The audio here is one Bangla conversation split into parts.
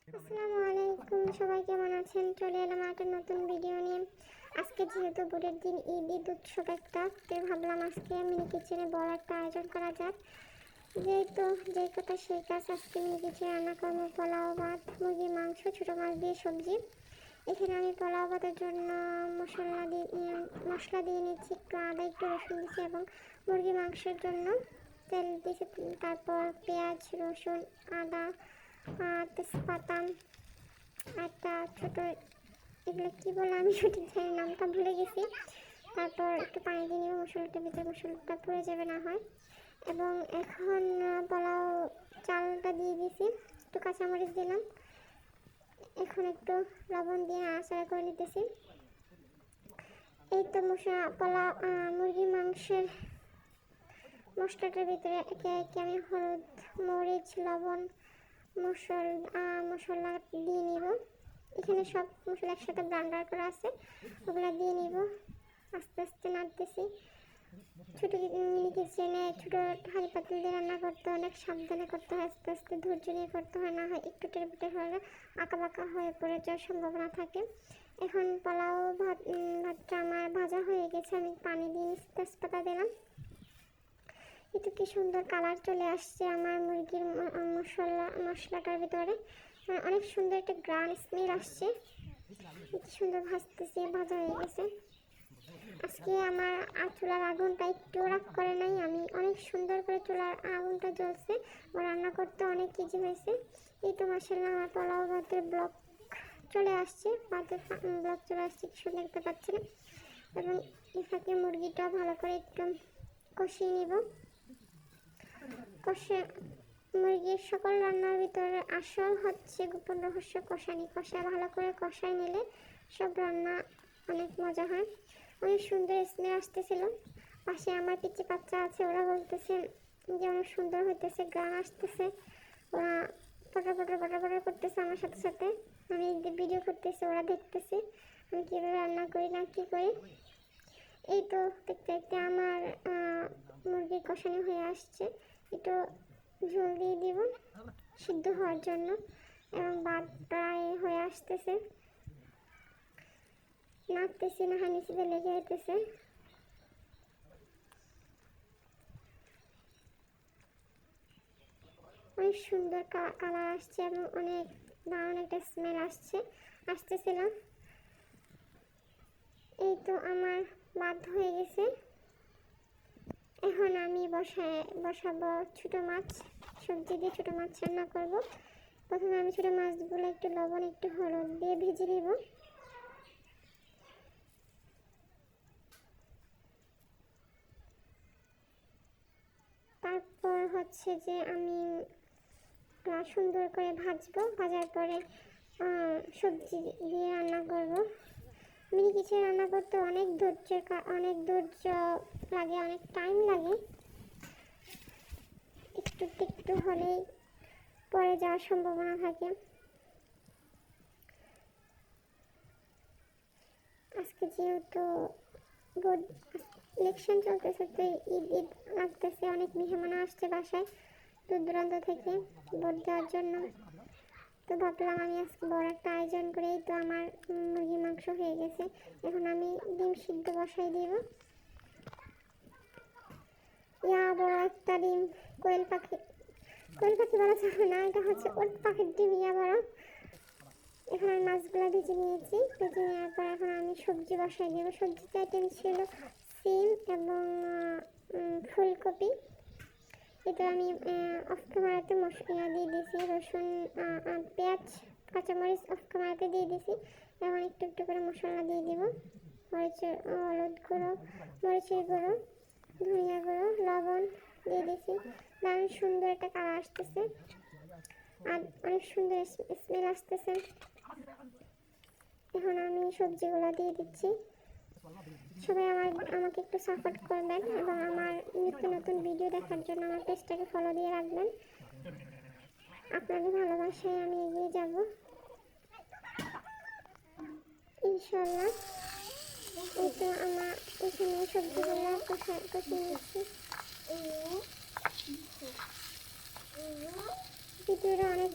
আসসালামু আলাইকুম, সবাই কেমন আছেন? চলে এলাম একটা নতুন ভিডিও নিয়ে। আজকে যেহেতু বুটের দিন, ঈদ উৎসব একটা, তাই ভাবলাম আজকে মিনি কিচেনে বড় একটা আয়োজন করা যাক। যেহেতু যেই কথা সেই কাজ, আজকে মিনি কিচেনে রান্না করবো পোলাও ভাত, মুরগির মাংস, ছোটো মাছ দিয়ে সবজি। এখানে আমি পোলাও ভাতের জন্য মশলা দিয়ে নিচ্ছি, একটু আদা একটু রসুন দিচ্ছি, এবং মুরগির মাংসের জন্য তেল দিয়েছি, তারপর পেঁয়াজ রসুন আদা তেজপাতা একটা ছোটো, এগুলো কী বলে আমি সঠিক জানি নামটা ভুলে গেছি। তারপর একটু পানি দিয়ে নিব, মশলাটার ভিতরে মশলাটা পুড়ে যাবে না হয়। এবং এখন পোলাও চালটা দিয়ে দিয়েছি, একটু কাঁচামরিচ দিলাম, এখন একটু লবণ দিয়ে নাড়াচাড়া করে নিতেছি। এই তো পোলাও মুরগির মাংসের মশলাটার ভিতরে একে একে আমি হলুদ মরিচ লবণ মশলা দিয়ে নিব। এখানে সব মশলা একসাথে ব্লেন্ডার করা আছে, ওগুলো দিয়ে নিব। আস্তে আস্তে নাড়তেছি। ছোটো মিনি কিচেনে ছোটো হাঁড়ি পাতিল দিয়ে রান্না করতে অনেক সাবধানে করতে হয়, আস্তে আস্তে ধৈর্য নিয়ে করতে হয়, না হয় একটু টেরবেটে হলে আঁকা বাঁকা হয়ে পড়ে যাওয়ার সম্ভাবনা থাকে। এখন পোলাও ভাতটা আমার ভাজা হয়ে গেছে, আমি পানি দিয়ে তেজপাতা দিলাম। এটা কি সুন্দর কালার চলে আসছে আমার মুরগির মশলাটার ভিতরে, অনেক সুন্দর একটা গ্রান স্মেল আসছে। কি সুন্দর ভাজতেছে, ভাজা হয়ে গেছে। আজকে আমার চুলার আগুনটা একটু রাগ করে নাই, আমি অনেক সুন্দর করে চুলার আগুনটা জ্বলছে, রান্না করতে অনেক ইজি হয়েছে। এই তো মাশাআল্লাহ আমার পোলাও ভাতের ব্লক চলে আসছে, ভাতের ব্লক চলে আসছে, কি সুন্দর দেখতে পাচ্ছেন। এবং এটাকে মুরগিটা ভালো করে একটু কষিয়ে নিব। মুরগির সকল রান্নার ভিতরে আসল হচ্ছে গোপন রহস্য কষানি। ভালো করে কষাই নিলে সব রান্না অনেক মজা হয়। অনেক সুন্দর স্মেল আসতেছিল। পাশে আমার পিচ্চি বাচ্চা আছে, ওরা বলতেছে যে অনেক সুন্দর হইতেছে, গান আসতেছে, ওরা পটা করতেছে আমার সাথে সাথে। আমি ভিডিও করতেছি, ওরা দেখতেছে আমি কীভাবে রান্না করি না কী করি। এই তো দেখতে দেখতে আমার মুরগির কষানি হয়ে আসছে, একটু ঝোল দিয়ে দিব সিদ্ধ হওয়ার জন্য, এবং ভাত প্রায় হয়ে আসতেছে। নাড়তেছি, না হয় নিচেতে লেগে যেতেছে। অনেক সুন্দর কালার আসছে এবং অনেক দারুণ একটা স্মেল আসতেছিল। এই তো আমার ভাত হয়ে গেছে। এখন আমি বসাবো ছোটো মাছ, সবজি দিয়ে ছোটো মাছ রান্না করব। প্রথমে আমি ছোটো মাছগুলো একটু লবণ একটু হলুদ দিয়ে ভেজে নিব। তারপর হচ্ছে যে আমি সুন্দর করে ভাজবো, ভাজার পরে সবজি দিয়ে রান্না করব। মিনি কিচেনে রান্না করতে অনেক ধৈর্য লাগে, অনেক টাইম লাগে। একটু হলেই পরে যাওয়ার সম্ভাবনা থাকে। আজকে যেহেতু ইলেকশন চলতেছে, তো ঈদ লাগতেছে, অনেক মেহমান আসছে বাসায় দূর দূরান্ত থেকে ভোট দেওয়ার জন্য। তো ভাবলাম আমি আজকে বড় একটা আয়োজন করে। তো আমার মুরগির মাংস হয়ে গেছে, এখন আমি ডিম সিদ্ধ বসাই দিব। বড় একটা ডিম, কোয়েল পাখি বলা যাবে না, এটা হচ্ছে ওট পাখির ডিম, বড়। এখন আমি মাছগুলো ভেজে নিয়েছি, ভেজে নেওয়ার পর এখন আমি সবজি বসাই দেবো। সবজিতে আইটেম ছিল সিম এবং ফুলকপি। এটা আমি অফ ক্যামেরাতে মশলা দিয়ে দিয়েছি, রসুন পেঁয়াজ কাঁচামরিচ অফ ক্যামেরাতে দিয়ে দিয়েছি। এখন একটু করে মশলা দিয়ে দিব, হলুদ গুঁড়ো, মরিচের গুঁড়ো, ধনিয়া গুঁড়ো, লবণ দিয়ে দিয়েছি। দারুণ সুন্দর একটা কালার আসতেছে আর অনেক সুন্দর স্মেল আসতেছে। এখন আমি সবজিগুলো দিয়ে দিচ্ছি। সবাই আমাকে একটু সাপোর্ট করবেন এবং আমার নিত্য নতুন ভিডিও দেখার জন্য আমার পেজটাকে ফলো দিয়ে রাখবেন। আপনাদের ভালোবাসায় আমি এগিয়ে যাব ইনশাল্লাহ। এই তো আমার এখানে সবজিগুলো কষিয়ে নিচ্ছি। ভিডিওটা অনেক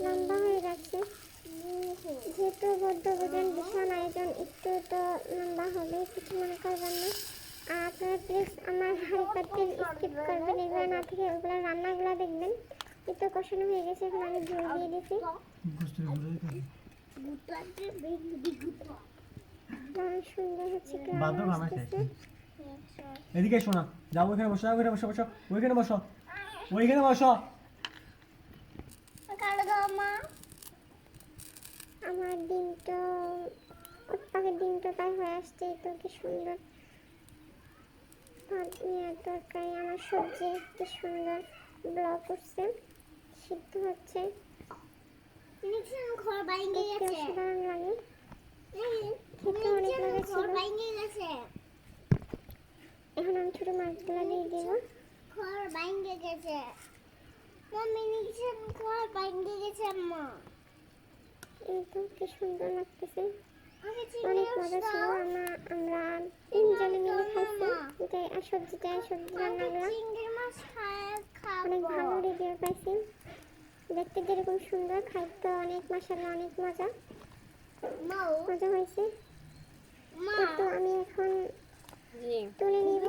লম্বা হয়ে যাচ্ছে, লাগতেছে। যেহেতু বৌদ্ধ ভোজন ভীষণ আয়োজন, একটু তো লম্বা হবে, কিছু মনে করবেন না। আর আপনারা প্লিজ আমার হাঁড়ি পাতিল স্কিপ করবেন, এগুলো না থেকে ওগুলো রান্নাগুলো দেখবেন। একটু কষানো হয়ে গেছে, এখন আমি ঝোল দিয়ে দিছি। সুন্দর হচ্ছে, আসতেছে। এদিকে শোনা, যাও ওইখানে বসো, ওইখানে বসো, বসো ওইখানে বসো, ওইখানে বসো। আমার ডিমটা, উৎপাকের ডিমটা প্রায় হয়ে আসছে। তো কি সুন্দর ভাত নিয়ে তরকারি, আমার সবজি কি সুন্দর ব্লক করছে, সিদ্ধ হচ্ছে, অসাধারণ লাগে, খেতে অনেক লেগেছিল। এখন আমি ছোট মাছগুলো দিয়ে দিব। এই তো কি সুন্দর লাগতেছে, অনেক মজা ছিল। আমরা তিনজনে মিলে খাইছি। সবজি রান্নাগুলো অনেক ভালো রিভিউ পাইছি। দেখতে যেরকম সুন্দর, খাইতে অনেক মাশাআল্লাহ অনেক মজা হয়েছে। তো আমি এখন তুলে নিব,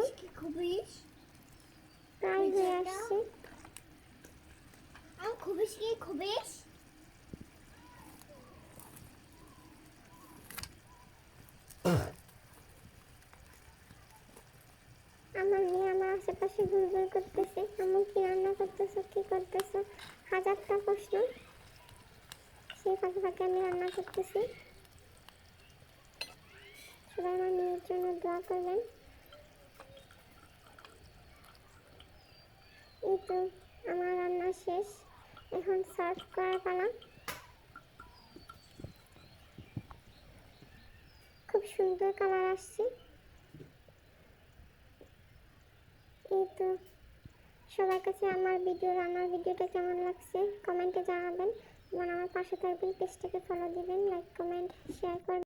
প্রায় হয়ে আসছে। আমার মেয়ে আমার আশেপাশে ঘুরঘুর করতেছে, আম্মু কি রান্না করতেছো, কি করতেছো, হাজারটা প্রশ্ন। সেই ফাঁকে ফাঁকে আমি রান্না করতেছি। সবাই আমার মেয়ের জন্য দোয়া করবেন। এই তো আমার রান্না শেষ, এখন সার্ভ করার পালা। খুব সুন্দর কালার আসছে। এই তো সবার কাছে আমার রান্নার ভিডিওটা কেমন লাগছে কমেন্টে জানাবেন এবং আমার পাশে থাকবেন, পেজটাকে ফলো দিবেন, লাইক কমেন্ট শেয়ার করবেন।